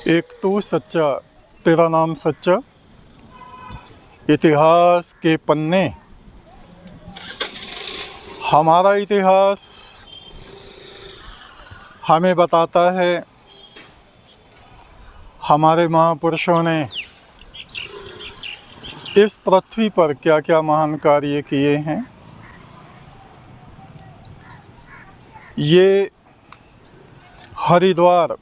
एक तू सच्चा, तेरा नाम सच्चा, इतिहास के पन्ने, हमारा इतिहास हमें बताता है हमारे महापुरुषों ने इस पृथ्वी पर क्या क्या महान कार्य किए हैं। ये हरिद्वार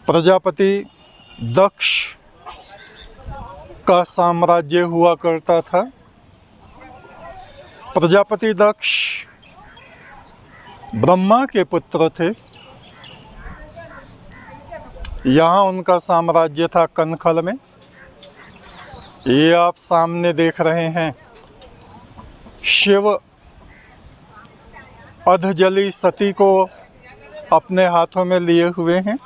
प्रजापति दक्ष का साम्राज्य हुआ करता था। प्रजापति दक्ष ब्रह्मा के पुत्र थे। यहाँ उनका साम्राज्य था कनखल में। ये आप सामने देख रहे हैं, शिव अधजली सती को अपने हाथों में लिए हुए हैं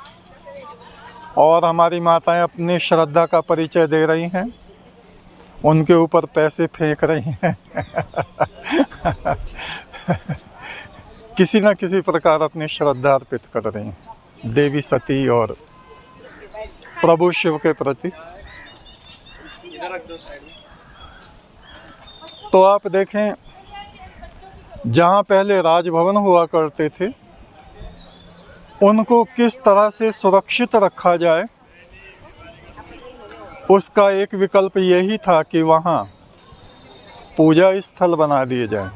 और हमारी माताएं अपनी श्रद्धा का परिचय दे रही हैं, उनके ऊपर पैसे फेंक रही हैं किसी न किसी प्रकार अपनी श्रद्धा अर्पित कर रही हैं देवी सती और प्रभु शिव के प्रति। तो आप देखें, जहाँ पहले राजभवन हुआ करते थे उनको किस तरह से सुरक्षित रखा जाए, उसका एक विकल्प यही था कि वहाँ पूजा स्थल बना दिए जाए।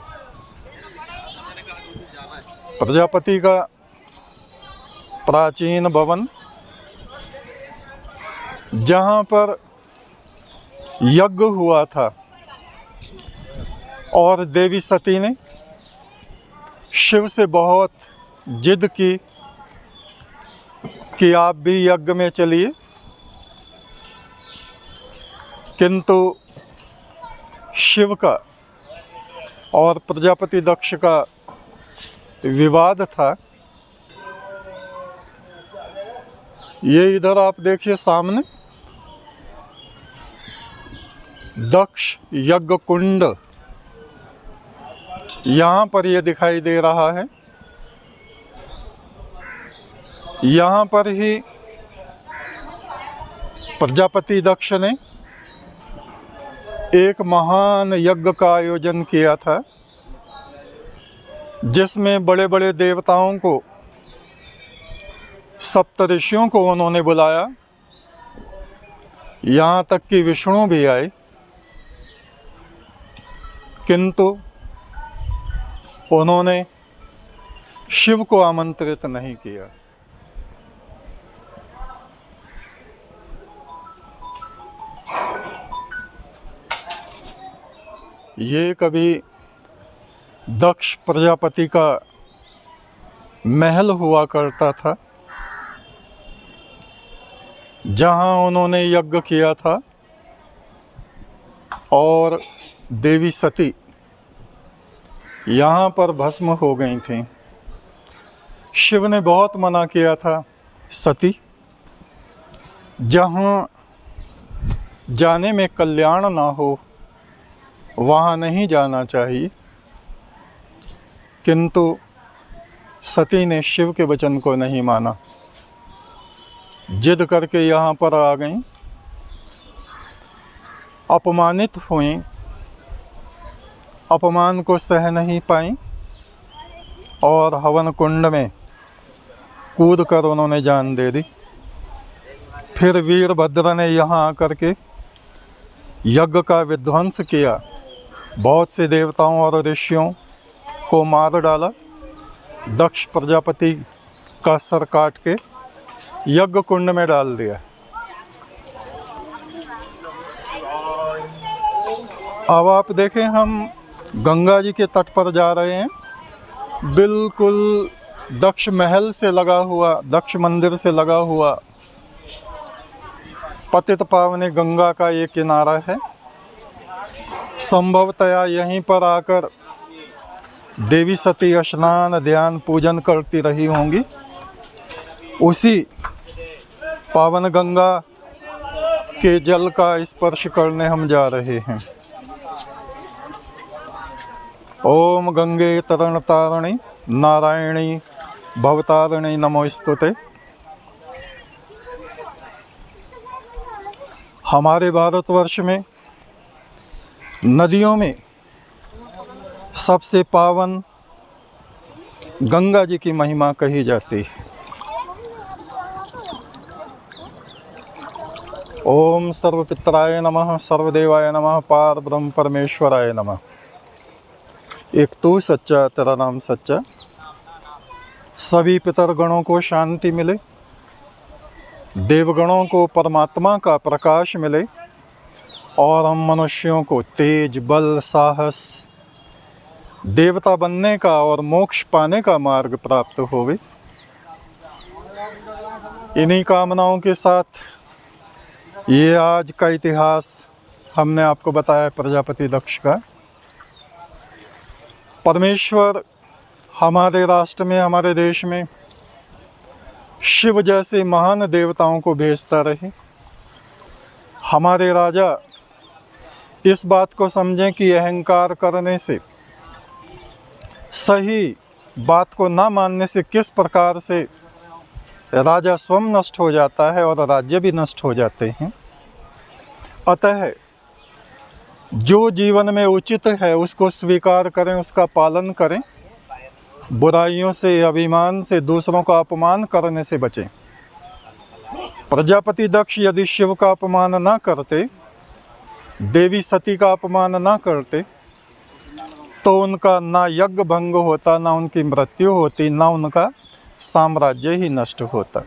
प्रजापति का प्राचीन भवन, जहाँ पर यज्ञ हुआ था और देवी सती ने शिव से बहुत जिद की कि आप भी यज्ञ में चलिए, किंतु शिव का और प्रजापति दक्ष का विवाद था। ये इधर आप देखिए सामने दक्ष यज्ञ कुंड, यहाँ पर ये दिखाई दे रहा है। यहाँ पर ही प्रजापति दक्ष ने एक महान यज्ञ का आयोजन किया था, जिसमें बड़े बड़े देवताओं को, सप्तऋषियों को उन्होंने बुलाया। यहाँ तक कि विष्णु भी आए, किंतु उन्होंने शिव को आमंत्रित नहीं किया। ये कभी दक्ष प्रजापति का महल हुआ करता था, जहाँ उन्होंने यज्ञ किया था और देवी सती यहाँ पर भस्म हो गई थी। शिव ने बहुत मना किया था, सती जहाँ जाने में कल्याण ना हो वहाँ नहीं जाना चाहिए, किंतु सती ने शिव के वचन को नहीं माना, जिद करके यहाँ पर आ गई। अपमानित हुई, अपमान को सह नहीं पाई और हवन कुंड में कूद कर उन्होंने जान दे दी। फिर वीरभद्र ने यहाँ आकर के यज्ञ का विध्वंस किया, बहुत से देवताओं और ऋषियों को मार डाला। दक्ष प्रजापति का सर काट के यज्ञ कुंड में डाल दिया। अब आप देखें, हम गंगा जी के तट पर जा रहे हैं। बिल्कुल दक्ष महल से लगा हुआ, दक्ष मंदिर से लगा हुआ पतित पावनी गंगा का ये किनारा है। संभवतया यहीं पर आकर देवी सती स्नान, ध्यान, पूजन करती रही होंगी। उसी पावन गंगा के जल का स्पर्श करने हम जा रहे हैं। ओम गंगे तरण तारिणी नारायणी भवतारिणी नमोस्तुते। हमारे भारतवर्ष में नदियों में सबसे पावन गंगा जी की महिमा कही जाती है। ओम सर्वपितराय नमः, सर्वदेवाय नमः, पार ब्रह्म परमेश्वराय नमः। एक तू सच्चा, तेरा नाम सच्चा। सभी पितरगणों को शांति मिले, देवगणों को परमात्मा का प्रकाश मिले और हम मनुष्यों को तेज, बल, साहस, देवता बनने का और मोक्ष पाने का मार्ग प्राप्त होवे। इन्हीं कामनाओं के साथ ये आज का इतिहास हमने आपको बताया प्रजापति दक्ष का। परमेश्वर हमारे राष्ट्र में, हमारे देश में शिव जैसे महान देवताओं को भेजता रहे। हमारे राजा इस बात को समझें कि अहंकार करने से, सही बात को ना मानने से किस प्रकार से राजा स्वयं नष्ट हो जाता है और राज्य भी नष्ट हो जाते हैं। अतः जो जीवन में उचित है उसको स्वीकार करें, उसका पालन करें। बुराइयों से, अभिमान से, दूसरों का अपमान करने से बचें। प्रजापति दक्ष यदि शिव का अपमान ना करते, देवी सती का अपमान ना करते, तो उनका ना यज्ञ भंग होता, ना उनकी मृत्यु होती, ना उनका साम्राज्य ही नष्ट होता।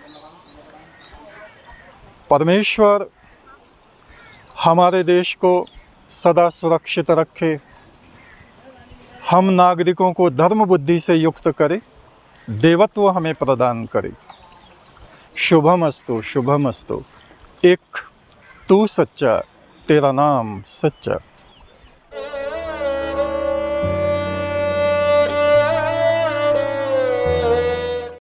परमेश्वर हमारे देश को सदा सुरक्षित रखे, हम नागरिकों को धर्म बुद्धि से युक्त करे, देवत्व हमें प्रदान करे। शुभमस्तु, शुभमस्तु। एक तू सच्चा, तेरा नाम सच्चा।